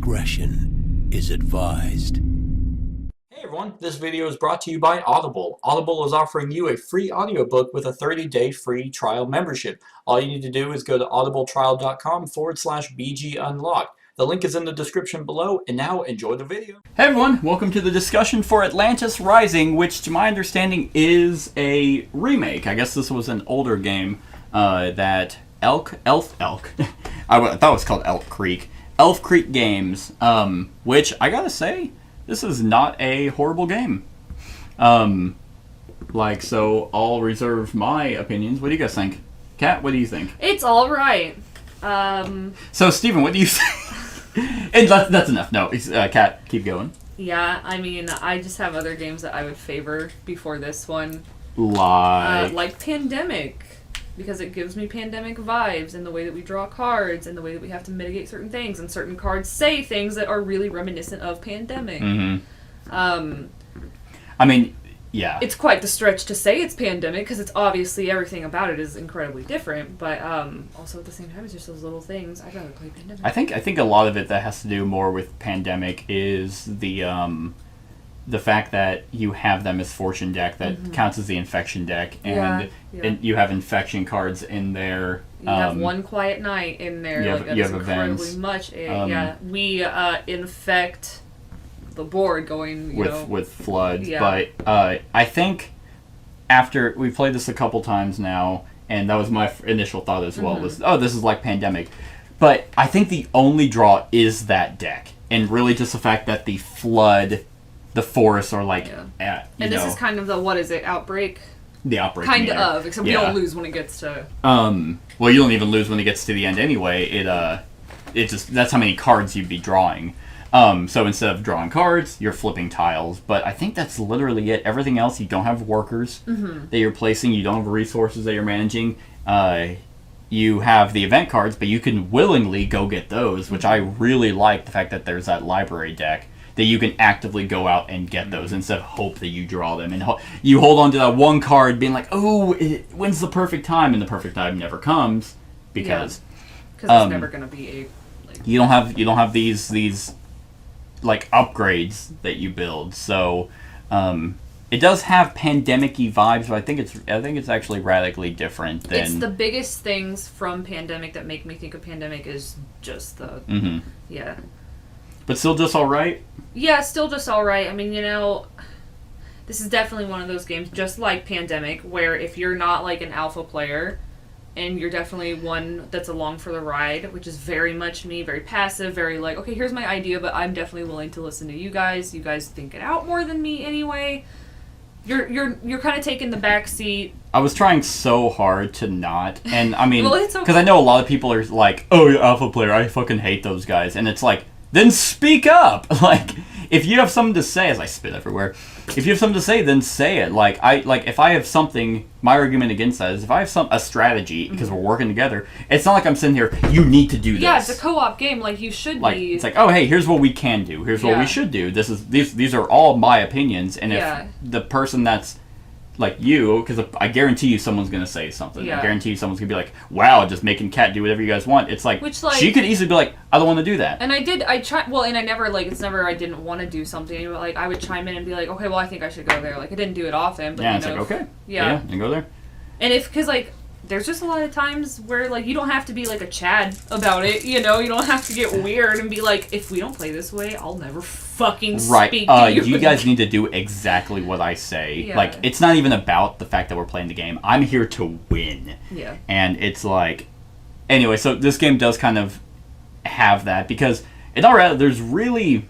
discretion is advised. Hey everyone, this video is brought to you by Audible. Audible is offering you a free audiobook with a 30-day free trial membership. All you need to do is go to audibletrial.com/bgunlocked. The link is in the description below, and now enjoy the video. Hey everyone, welcome to the discussion for Atlantis Rising, which to my understanding is a remake. I guess this was an older game that I thought it was called Elk Creek Games, which I gotta say, this is not a horrible game. So I'll reserve my opinions. What do you guys think? Kat, what do you think? It's alright. So, Steven, what do you think? And that's enough. No, Kat, keep going. Yeah, I mean, I just have other games that I would favor before this one. Like Pandemic. Because it gives me Pandemic vibes in the way that we draw cards and the way that we have to mitigate certain things, and certain cards say things that are really reminiscent of Pandemic. Mm-hmm. I mean, yeah. It's quite the stretch to say it's Pandemic, because it's obviously everything about it is incredibly different, but also at the same time, it's just those little things. I'd rather play Pandemic. I think a lot of it that has to do more with Pandemic is the fact that you have that misfortune deck that counts as the infection deck, and you have infection cards in there. You have One Quiet Night in there. You have incredibly events. Much. We infect the board going with floods. Yeah. But I think after we played this a couple times now, and that was my initial thought as well, was, oh, this is like Pandemic. But I think the only draw is that deck, and really just the fact that the flood, the forests are like, this is kind of the, what is it, Outbreak? The Outbreak. Kind of, except we don't lose when it gets to... Well, you don't even lose when it gets to the end anyway. It just, that's how many cards you'd be drawing. So instead of drawing cards, you're flipping tiles. But I think that's literally it. Everything else, you don't have workers that you're placing. You don't have resources that you're managing. You have the event cards, but you can willingly go get those, which I really like, the fact that there's that library deck, that you can actively go out and get those instead of hope that you draw them. And you hold on to that one card being like, oh, when's the perfect time? And the perfect time never comes because it's never going to be you don't have these like upgrades that you build. So it does have pandemic-y vibes, but I think it's actually radically different than... It's the biggest things from Pandemic that make me think of Pandemic is just the... Yeah. But still just alright? Yeah, still just alright. I mean, this is definitely one of those games, just like Pandemic, where if you're not like an alpha player, and you're definitely one that's along for the ride, which is very much me, very passive, very like, okay, here's my idea, but I'm definitely willing to listen to you guys. You guys think it out more than me anyway. You're kind of taking the back seat. I was trying so hard to not, and I mean, well, because I know a lot of people are like, oh, you're alpha player, I fucking hate those guys, and it's like, then speak up. Like, if you have something to say, as I spit everywhere, if you have something to say, then say it. Like if I have something, my argument against that is if I have a strategy, because we're working together, it's not like I'm sitting here, you need to do this. Yeah, it's a co-op game, like you should be. It's like, oh, hey, here's what we can do. Here's what we should do. These are all my opinions, and if the person that's like you, because I guarantee you someone's going to say something. I guarantee you someone's going to be like, wow, just making Kat do whatever you guys want. It's like, she could easily be like, I don't want to do that. And I didn't want to do something, but like I would chime in and be like, okay, well, I think I should go there. Like, I didn't do it often, but it's like, okay. Yeah, and go there. And because like, there's just a lot of times where like you don't have to be like a Chad about it, you don't have to get weird and be like, if we don't play this way, I'll never fucking speak to you. You guys need to do exactly what I say. Yeah. Like, it's not even about the fact that we're playing the game. I'm here to win. Yeah. And it's like, anyway, so this game does kind of have that, because in all reality,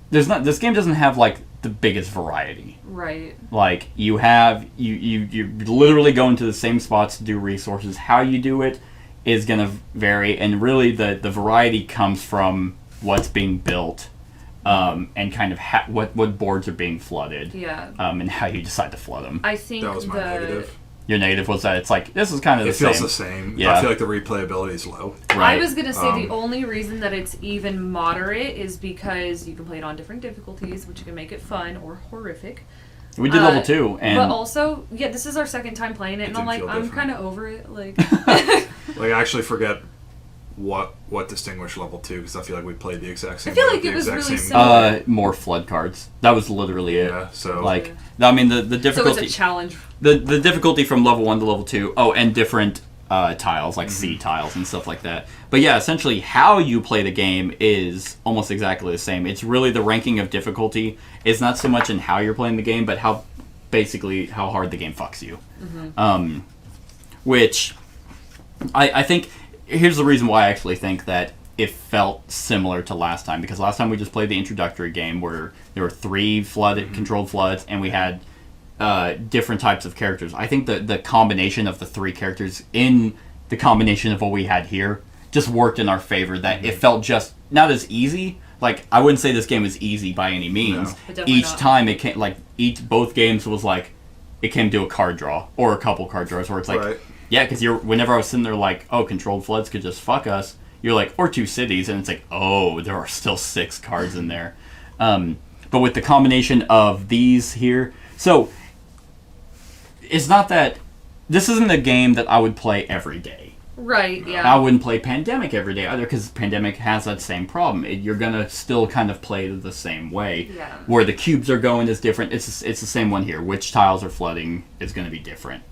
this game doesn't have like the biggest variety. Right. Like, you literally go into the same spots to do resources. How you do it is going to vary, and really the variety comes from what's being built, and kind of what boards are being flooded. Yeah. And how you decide to flood them. I think that was my negative. Your negative was that it's like, this is kind of the same. It feels the same. Yeah. I feel like the replayability is low. Right. I was going to say the only reason that it's even moderate is because you can play it on different difficulties, which can make it fun or horrific. We did level 2. But also, this is our second time playing it, and I'm like, I'm kind of over it. Like, like, I actually forget what distinguished level 2? Because I feel like we played the exact same. I feel way like with it the was exact really same- similar. More flood cards. That was literally it. Yeah. So Like, I mean, the So difficulty. it's a challenge. The difficulty from level 1 to level 2. Oh, and different tiles, like sea tiles and stuff like that. But yeah, essentially, how you play the game is almost exactly the same. It's really the ranking of difficulty. It's not so much in how you're playing the game, but how hard the game fucks you. Which I think here's the reason why I actually think that it felt similar to last time, because last time we just played the introductory game where there were 3 controlled floods, and we had different types of characters. I think the combination of the 3 characters in the combination of what we had here just worked in our favor. That it felt just not as easy. Like, I wouldn't say this game was easy by any means. No. But definitely Each not. time it came, like both games was like it came to a card draw or a couple card draws where it's like, Right. yeah, because whenever I was sitting there like, oh, controlled floods could just fuck us. You're like, or 2 cities, and it's like, oh, there are still 6 cards in there. But with the combination of these here, so it's not that this isn't a game that I would play every day. Right, yeah. I wouldn't play Pandemic every day either, because Pandemic has that same problem. You're gonna still kind of play it the same way. Yeah. Where the cubes are going is different. It's the same one here. Which tiles are flooding is going to be different.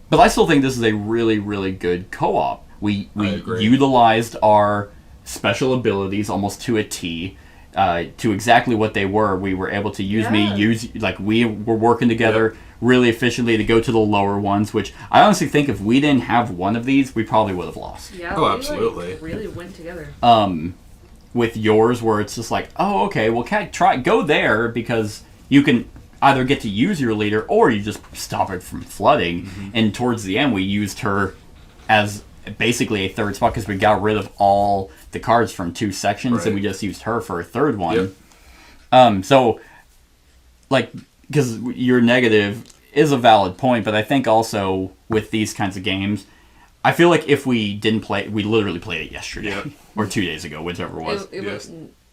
But I still think this is a really, really good co-op. We agree. utilized our special abilities almost to a T, to exactly what they were. We were able to use we were working together really efficiently to go to the lower ones, which I honestly think if we didn't have one of these, we probably would have lost. Yeah, Oh, we, absolutely. Like, really went together. With yours, where it's just like, oh, okay, well, go there, because you can either get to use your leader or you just stop it from flooding. And towards the end, we used her as basically a third spot because we got rid of all the cards from 2 sections, Right. and we just used her for a third one. Yep. So, like, because your negative is a valid point, but I think also with these kinds of games, I feel like if we didn't play, we literally played it yesterday Yep. or 2 days ago, whichever it was. It Yes. was,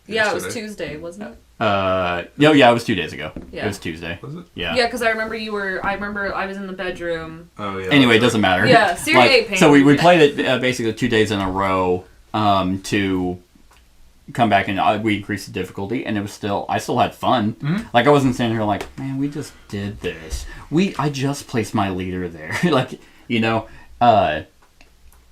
yeah, it was Yesterday. Tuesday, wasn't it? No, yeah, it was 2 days ago. Yeah. It was Tuesday. Was it? Yeah. Yeah, because I remember I was in the bedroom. Oh yeah. Anyway, it that's doesn't matter. Yeah, Series 8 pain. So we played it basically 2 days in a row to come back, and we increased the difficulty, and I still had fun. Like, I wasn't sitting here like, man, we just did this. I just placed my leader there. Like, you know, but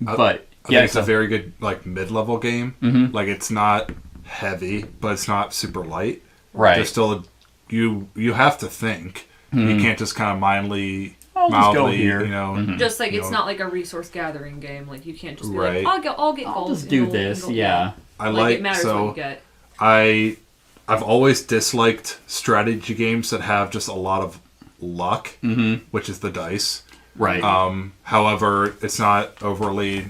I yeah, think it's a very good like mid-level game. Like, it's not heavy, but it's not super light. right. There's still you have to think. You can't just kind of mildly, I'll just go here. you know. Just like you it's know, not like a resource gathering game. Like, you can't just be Right. like, I'll get I'll gold. just do and gold this. and gold. Yeah. I Like, like it matters what you get. I've always disliked strategy games that have just a lot of luck, which is the dice. Right. However, it's not overly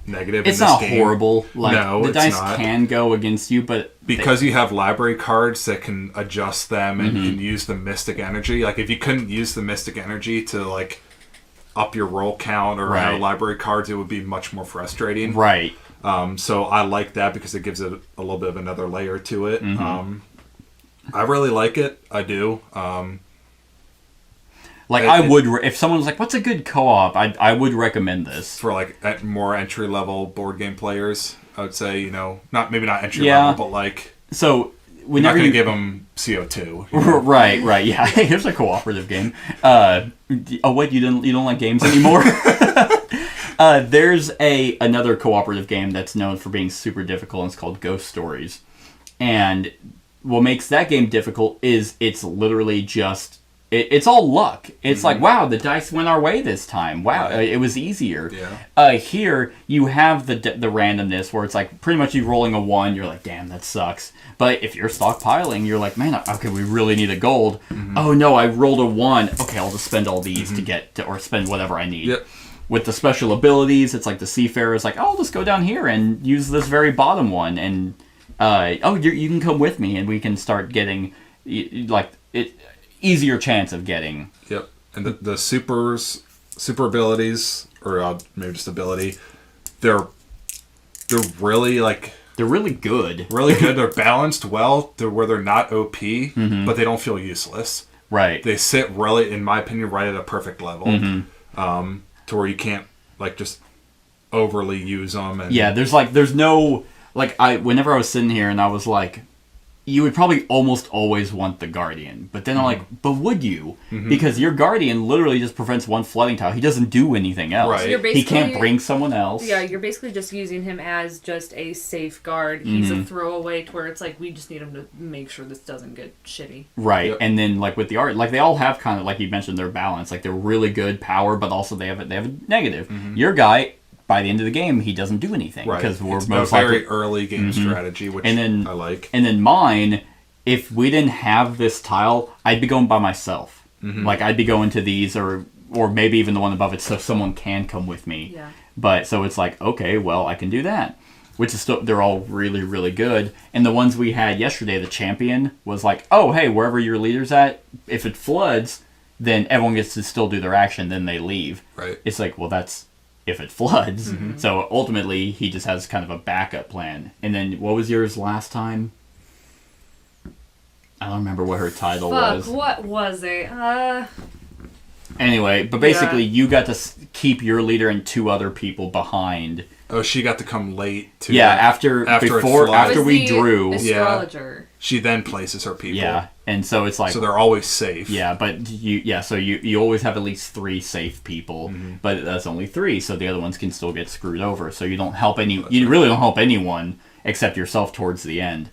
negative. It's in this not game. horrible. Like, No, the it's dice not. can go against you, but Because you have library cards that can adjust them and you can use the mystic energy. Like, if you couldn't use the mystic energy to like up your roll count or have Right. library cards, it would be much more frustrating. right. So I like that because it gives it a little bit of another layer to it. I really like it. I do. Like, I would, if someone was like, what's a good co-op, I would recommend this. For like more entry level board game players, I would say, maybe not entry Yeah. level, but like So, you're not whenever going to you give them CO2. Right, yeah. Here's a cooperative game. Oh, what, you don't like games anymore? There's another cooperative game that's known for being super difficult, and it's called Ghost Stories. And what makes that game difficult is it's literally just it's all luck. It's like, wow, the dice went our way this time. Wow, it was easier. Yeah. Here you have the randomness where it's like pretty much you rolling a 1, you're like, damn, that sucks. But if you're stockpiling, you're like, man, okay, we really need a gold. Oh no, I rolled a 1. Okay, I'll just spend all these to get or spend whatever I need. Yep. With the special abilities, it's like the Seafarer is like, oh, I'll just go down here and use this very bottom one, and you can come with me, and we can start getting easier chance of getting. Yep. And the super abilities, or maybe just ability, they're really They're really good. really good. They're balanced well. Where they're not OP, but they don't feel useless. Right. They sit really, in my opinion, right at a perfect level, to where you can't just overly use them. And Yeah, there's no like whenever I was sitting here and I was like, you would probably almost always want the Guardian, but then I'm like, but would you? Because your Guardian literally just prevents one flooding tile. He doesn't do anything else. Right. He can't bring someone else. Yeah, you're basically just using him as just a safeguard. He's a throwaway to where it's like, we just need him to make sure this doesn't get shitty. Right, Yep. and then like with the art, like they all have kind of like you mentioned their balance. Like they're really good power, but also they have a negative. Your guy, by the end of the game, he doesn't do anything because we're it's most a very likely early game strategy, which and then, I like. And then mine, if we didn't have this tile, I'd be going by myself. Like I'd be going to these or maybe even the one above it, so someone can come with me. Yeah. But so it's like, okay, well I can do that. Which is still, they're all really, really good. And the ones we had yesterday, the champion was like, oh hey, wherever your leader's at, if it floods, then everyone gets to still do their action, then they leave. Right. It's like, well, that's if it floods. So ultimately, he just has kind of a backup plan. And then, what was yours last time? I don't remember what her title was. What was it? Anyway, but basically, you got to keep your leader and 2 other people behind. Oh, she got to come late to Yeah, that. after we drew. Astrologer. She then places her people. Yeah, and so it's like, so they're always safe. Yeah, but so you always have at least 3 safe people, but that's only 3, so the other ones can still get screwed over. So you don't help really don't help anyone except yourself towards the end.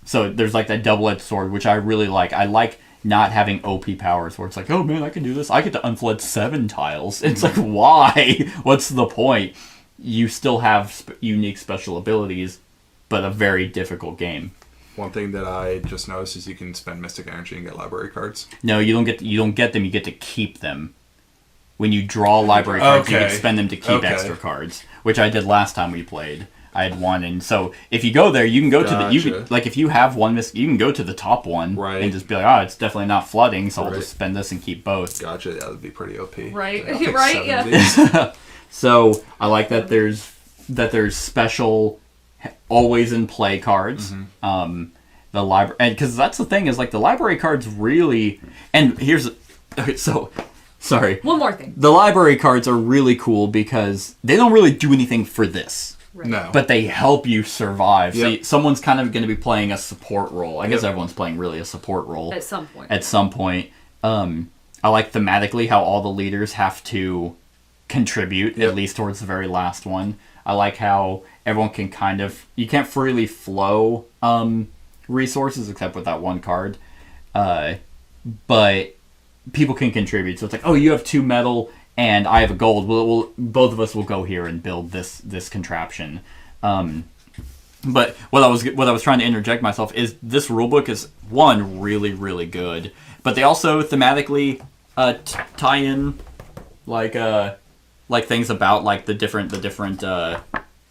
So there's like that double-edged sword, which I really like. I like not having OP powers where it's like, oh man, I can do this. I get to unflood 7 tiles. It's like, why? What's the point? You still have unique special abilities, but a very difficult game. One thing that I just noticed is you can spend Mystic Energy and get library cards. No, you don't get them. You get to keep them. When you draw library cards, you can spend them to keep extra cards, which I did last time we played. I had one, and so if you go there, you can go to the if you have one you can go to the top one and just be like, oh, it's definitely not flooding, so I'll just spend this and keep both. Gotcha. That would be pretty OP. Right. I'll Right. Yeah. So I like that there's special always in play cards. The library, and because that's the thing is like the library cards really, and sorry. One more thing. The library cards are really cool because they don't really do anything for this. Right. No. But they help you survive. Yep. So someone's kind of going to be playing a support role. I guess everyone's playing really a support role. At some point. I like thematically how all the leaders have to contribute, at least towards the very last one. I like how everyone can you can't freely flow resources except with that one card. But people can contribute. So it's like, oh, you have 2 metal and I have a gold. We'll both of us will go here and build this contraption. But what I was trying to interject myself is this rulebook is one really, really good, but they also thematically tie in like things about like the different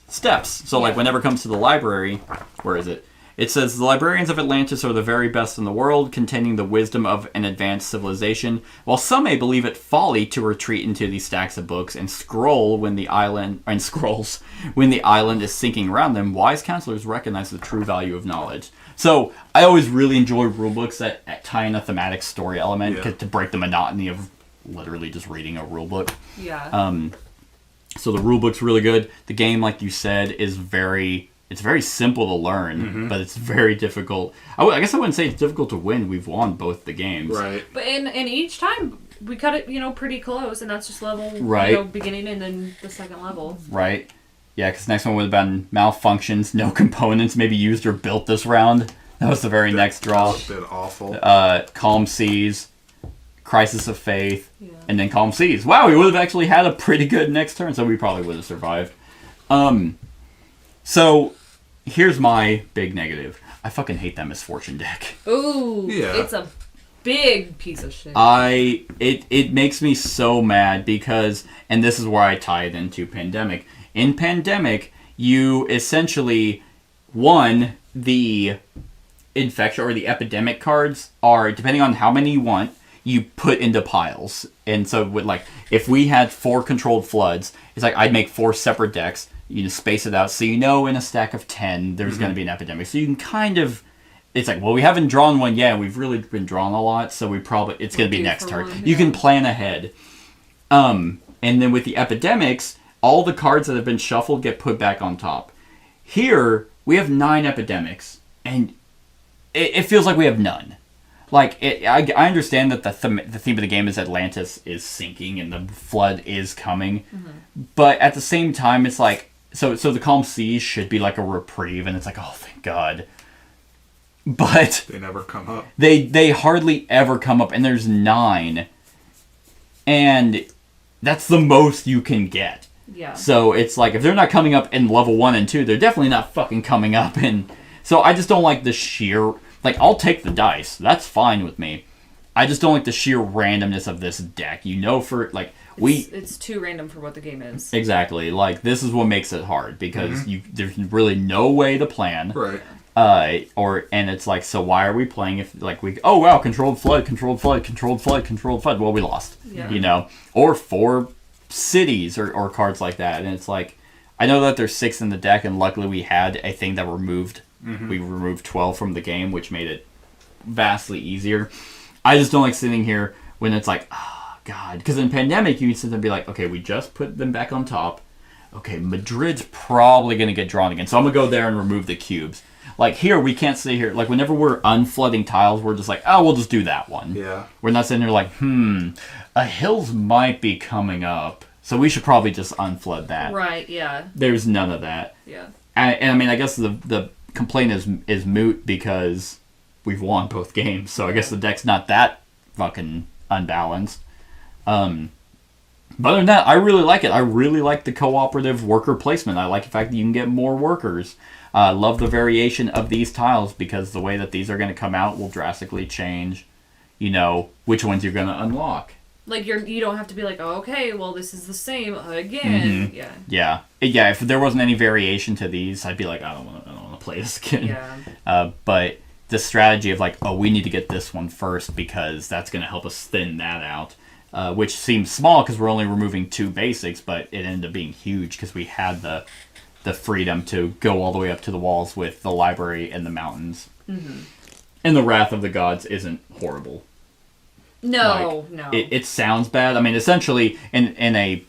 steps. So like whenever it comes to the library, where is it? It says, the librarians of Atlantis are the very best in the world, containing the wisdom of an advanced civilization. While some may believe it folly to retreat into these stacks of books and scrolls when the island is sinking around them, wise counselors recognize the true value of knowledge. So I always really enjoy rulebooks that tie in a thematic story element to break the monotony of literally just reading a rulebook. Yeah. So the rulebook's really good. The game, like you said, is very simple to learn, but it's very difficult. I guess I wouldn't say it's difficult to win. We've won both the games. Right. But in each time, we cut it, pretty close, and that's just level, beginning and then the second level. Right. Yeah, because next one would have been malfunctions, no components maybe used or built this round. That was the very next draw. That would have been awful. Calm Seas, Crisis of Faith, and then Calm Seas. Wow, we would have actually had a pretty good next turn, so we probably would have survived. So, here's my big negative. I fucking hate that Misfortune deck. Ooh, it's a big piece of shit. It makes me so mad because, and this is where I tie it into Pandemic. In Pandemic, you essentially, the infection or the epidemic cards are, depending on how many you want, you put into piles. And so, if we had 4 controlled floods, it's like I'd make 4 separate decks. You just space it out, so in a stack of 10, there's going to be an epidemic. So you can kind of, it's like, well, we haven't drawn one yet. We've really been drawn a lot, so it's going to be next turn. You can plan ahead. And then with the epidemics, all the cards that have been shuffled get put back on top. Here, we have 9 epidemics, and it feels like we have none. Like, I understand that the theme of the game is Atlantis is sinking and the flood is coming, but at the same time, it's like, so the calm seas should be like a reprieve, and it's like, oh, thank God. But they never come up. They hardly ever come up, and there's 9, and that's the most you can get. Yeah. So it's like, if they're not coming up in level 1 and 2, they're definitely not fucking coming up. And so I just don't like the sheer, like, I'll take the dice. That's fine with me. I just don't like the sheer randomness of this deck. You know, for, like, It's too random for what the game is. Exactly. Like, this is what makes it hard, because there's really no way to plan. Right. And it's like, so why are we playing if, like, oh wow, controlled flood. Well, we lost. Yeah. You know? Or 4 cities or cards like that. And it's like, I know that there's 6 in the deck, and luckily we had a thing that removed, we removed 12 from the game, which made it vastly easier. I just don't like sitting here when it's like, oh God. Because in Pandemic, you can sit there and be like, okay, we just put them back on top. Okay, Madrid's probably going to get drawn again. So I'm going to go there and remove the cubes. Like, here, we can't sit here. Like, whenever we're unflooding tiles, we're just like, oh, we'll just do that one. Yeah. We're not sitting there like, a hills might be coming up, so we should probably just unflood that. Right, yeah. There's none of that. Yeah. And I mean, I guess the complaint is moot because we've won both games, so I guess the deck's not that fucking unbalanced. But other than that, I really like it. I really like the cooperative worker placement. I like the fact that you can get more workers. I love the variation of these tiles, because the way that these are going to come out will drastically change, you know, which ones you're going to unlock. Like, you don't have to be like, oh, okay, well, this is the same again. Yeah. Yeah, if there wasn't any variation to these, I'd be like, I don't want to play this again. Yeah. But the strategy of like, oh, we need to get this one first because that's going to help us thin that out. Which seems small because we're only removing 2 basics, but it ended up being huge because we had the freedom to go all the way up to the walls with the library and the mountains. And the Wrath of the Gods isn't horrible. No, like, no. It sounds bad. I mean, essentially, in a,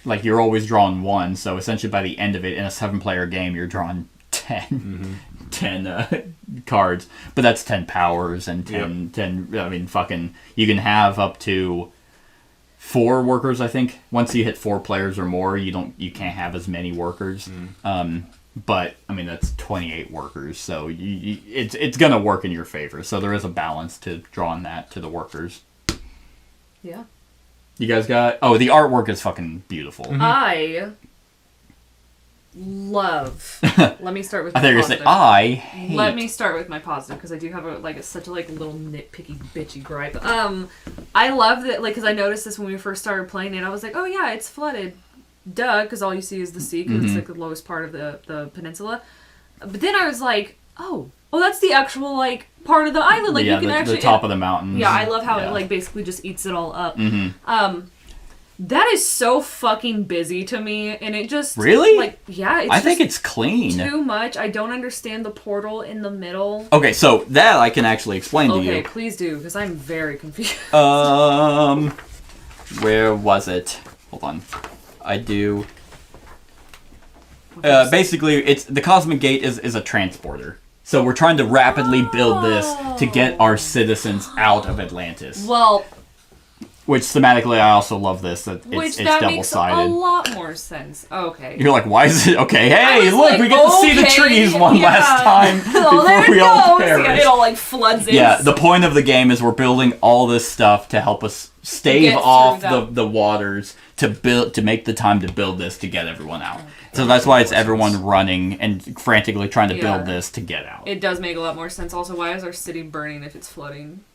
like, you're always drawing 1, so essentially by the end of it, in a 7-player game, you're drawing 10. 10 cards, but that's 10 powers and 10 I mean, fucking, you can have up to 4 workers, I think. Once you hit 4 players or more, you can't have as many workers. But I mean, that's 28 workers, so it's gonna work in your favor. So there is a balance to drawing that to the workers. Yeah. You guys got the artwork is fucking beautiful. I love. Let me start with. I thought you were gonna say I hate. Let me start with my positive, because I do have such a little nitpicky bitchy gripe. I love that, like, because I noticed this when we first started playing it. I was like, oh yeah, it's flooded, duh, because all you see is the sea, because it's like the lowest part of the peninsula. But then I was like, oh, that's the actual like part of the island. Like, you can actually the top of the mountains. Yeah, I love how it like basically just eats it all up. That is so fucking busy to me, and it just... Really? Like, yeah, it's I think it's clean. Too much. I don't understand the portal in the middle. Okay, so that I can actually explain to you. Okay, please do, because I'm very confused. Where was it? Hold on. I do... basically, it's the Cosmic Gate is a transporter. So we're trying to rapidly build this to get our citizens out of Atlantis. Well... Which thematically, I also love this. That it's double-sided. Makes a lot more sense. Okay. You're like, why is it okay? Hey, look, like, we get to see the trees one last time before we all perish. Yeah, it all like floods in. Yeah, the point of the game is we're building all this stuff to help us stave off the waters to make the time to build this to get everyone out. So that's why it's everyone running and frantically trying to build this to get out. It does make a lot more sense. Also, why is our city burning if it's flooding?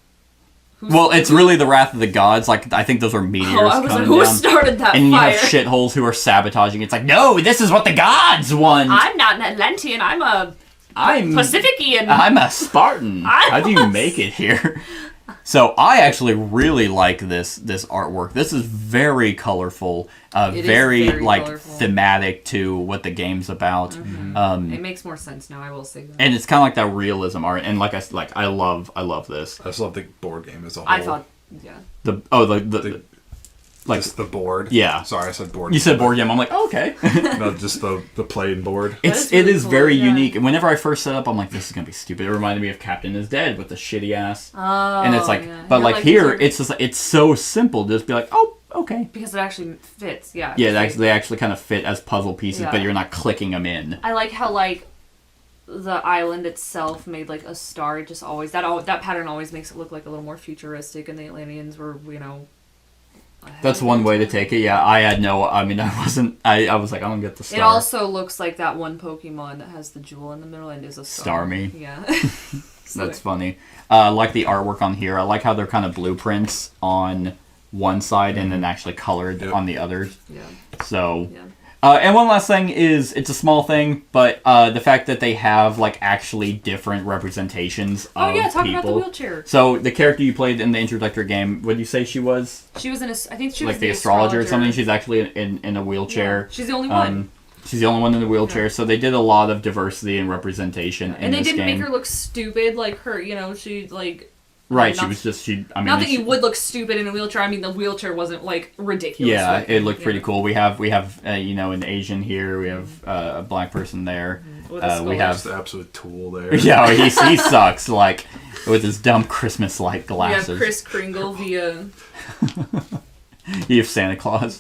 Well, it's really the Wrath of the Gods. Like, I think those are meteors coming down. Who started that and fire? You have shitholes who are sabotaging. It's like, no, this is what the gods want. I'm not an Atlantean. I'm Pacifician. I'm a Spartan. How do you make it here? So I actually really like this artwork. This is very colorful, very like colorful. Thematic to what the game's about. It makes more sense now, I will say that. And it's kind of like that realism art. And I love this. I just love the board game as a whole. I thought, yeah. Like just the board. Yeah. Sorry, I said board. You said board game. I'm like, oh, okay. No, just the playing board. It is cool, very yeah. unique. And whenever I first set up, I'm like, this is gonna be stupid. It reminded me of Captain is Dead with the shitty ass. Oh, And it's like, yeah. but You're like these here, are- it's just like, it's so simple. Just be like, oh, okay. because it actually fits. Yeah. Yeah, they actually kind of fit as puzzle pieces, Yeah. but you're not clicking them in. I like how like the island itself made like a star. It just always that pattern always makes it look like a little more futuristic, and the Atlanteans were ahead That's of one their way to time. take it. Yeah, I wasn't. I was like, I don't get the star. It also looks like that one Pokemon that has the jewel in the middle and is a star. Starmie. Yeah. That's funny. I like the artwork on here. I like how they're kind of blueprints on one side and then actually colored Yep. on the others. Yeah. So, Yeah. and one last thing is, it's a small thing, but the fact that they have like actually different representations Oh of yeah, talk people. about the wheelchair. So the character you played in the introductory game, what did you say she was? She was in a. I think she was Like the astrologer or something? She's actually in a wheelchair. Yeah. She's the only one. She's the only one in the wheelchair, Yeah. so they did a lot of diversity and representation in And they this didn't game. make her look stupid like her. She like. Right, not- she was just I mean, Not that you would look stupid in a wheelchair. I mean, the wheelchair wasn't like ridiculous. Yeah, looking, it looked pretty yeah. cool. We have an Asian here. We have a black person there. With a We skull. have Just the absolute tool there. yeah, he sucks like with his dumb Christmas light We glasses. have Kris Kringle via. You have Santa Claus.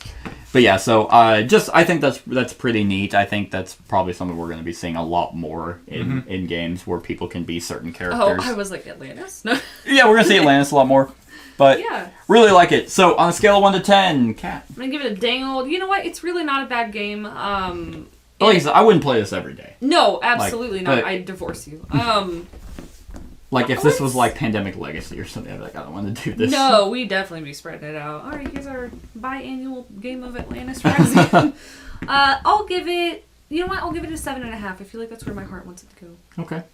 But yeah, so I think that's pretty neat. I think that's probably something we're going to be seeing a lot more in games where people can be certain characters. Oh, I was like Atlantis. No. Yeah, we're going to see Atlantis a lot more. But Yeah. really like it. So on a scale of 1 to 10, Cat. I'm gonna give it a dang old. You know what? It's really not a bad game. Like I said, I wouldn't play this every day. No, absolutely Like, not. but- I'd divorce you. Like if this was like Pandemic Legacy or something, I'd be like, I don't want to do this. No, we'd definitely be spreading it out. All right, here's our biannual game of Atlantis Rising. I'll give it. You know what? I'll give it a 7.5. I feel like that's where my heart wants it to go. Okay,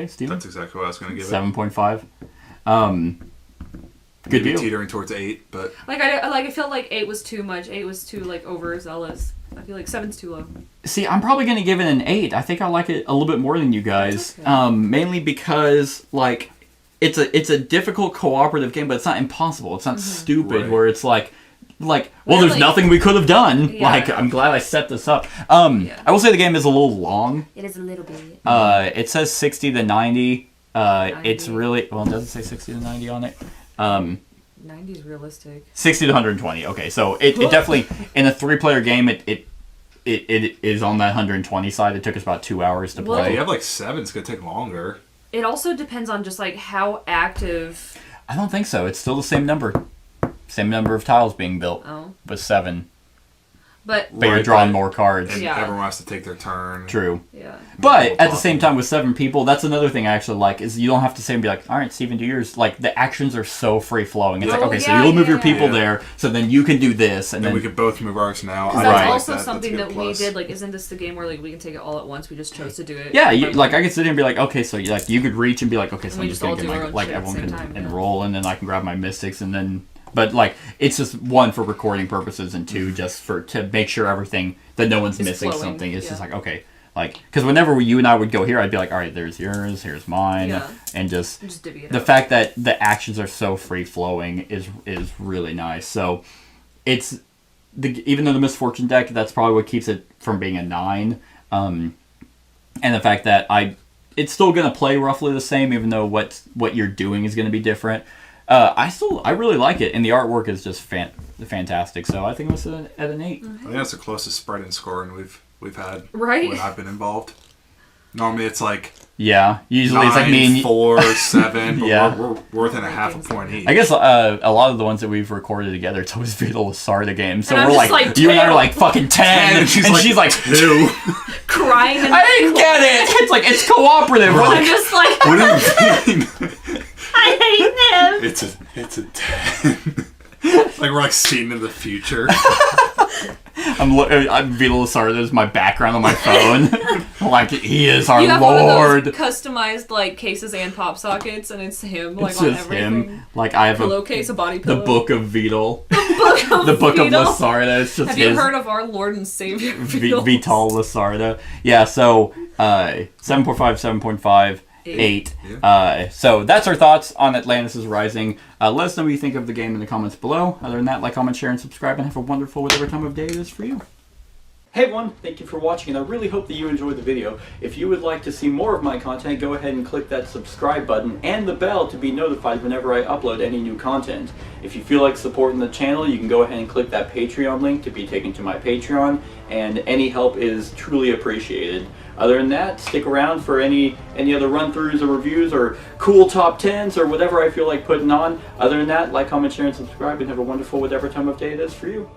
Steven. That's exactly what I was going to give it. 7.5. Good Maybe deal. teetering towards 8, but I felt like 8 was too much. 8 was too like overzealous. I feel like 7's too low. See, I'm probably going to give it an 8. I think I like it a little bit more than you guys. That's okay. Mainly because, like, it's a difficult cooperative game, but it's not impossible. It's not stupid, Right. where it's like, well, there's Really? nothing we could have done. Yeah. Like, I'm glad I set this up. Yeah. I will say the game is a little long. It is a little bit. It says 60 to 90. It's 90. really, well, it doesn't say 60 to 90 on it. 90's realistic. 60 to 120. Okay, so it definitely, in a 3-player game, it is on that 120 side. It took us about 2 hours to Well, play. if you have like 7, it's going to take longer. It also depends on just like how active. I don't think so. It's still the same number. Same number of tiles being built, Oh, but 7. but But you're Right, drawing but- more cards. And Yeah. everyone has to take their turn. True. yeah. But People at the same talking. time, with 7 people, that's another thing I actually like, is you don't have to say and be like, all right, Steven, do yours. Like, the actions are so free-flowing. It's like, Oh, okay, so yeah, you'll move your yeah. people Yeah. there, so then you can do this, and And then we could both move ours now. Because I that's Right. like also that. That's a something good that plus. we did. Like, isn't this the game where like we can take it all at once? We just chose to do it. yeah, like I could sit here and be like, okay, so like you could reach and be like, okay, so And I'm we just just all gonna do get our my, own like shit at the everyone same can time, yeah. enroll, and then I can grab my mystics, and then, but like it's just 1 for recording purposes, and 2 just to make sure everything that no one's It's missing flowing, something. It's just yeah. like, okay, like because whenever you and I would go here, I'd be like, all right, there's yours, here's mine, Yeah. and just Just divvy it the up. fact that the actions are so free flowing is really nice. So it's even though the misfortune deck, that's probably what keeps it from being a 9. And the fact that it's still gonna play roughly the same, even though what you're doing is gonna be different. I really like it, and the artwork is just fantastic. So I think it was at an 8. I think that's the closest spread and scoring we've had Right? when I've been involved. Normally it's like Yeah, usually 9, it's like me and 4, 7, but Yeah. we're within a half a point each. I guess a lot of the ones that we've recorded together, it's always Vita Lasarda games. So And I'm we're just like, you and I are 10. like fucking 10, and she's like 2. Crying. And I didn't get it. It's like it's cooperative. We're I'm like, just like What do you mean? I hate him. It's a 10. Like we're like seeing in the future. I'm Vita Lasarda is my background on my phone. Like he is our You have lord. one of those customized like cases and pop sockets, and it's him like It's on just everything. him. Like I have Pillowcase, a body the pillow. book of Vital, Book the book Vital. of Lasarda. It's just Have his you heard of our Lord and Savior? Vital Lasarda. Yeah. So 7.5, 7.5. 8. Yeah. So that's our thoughts on Atlantis Rising. Let us know what you think of the game in the comments below. Other than that, like, comment, share, and subscribe, and have a wonderful whatever time of day it is for you. Hey everyone, thank you for watching, and I really hope that you enjoyed the video. If you would like to see more of my content, go ahead and click that subscribe button and the bell to be notified whenever I upload any new content. If you feel like supporting the channel, you can go ahead and click that Patreon link to be taken to my Patreon, and any help is truly appreciated. Other than that, stick around for any other run-throughs or reviews or cool top 10s or whatever I feel like putting on. Other than that, like, comment, share, and subscribe, and have a wonderful whatever time of day it is for you.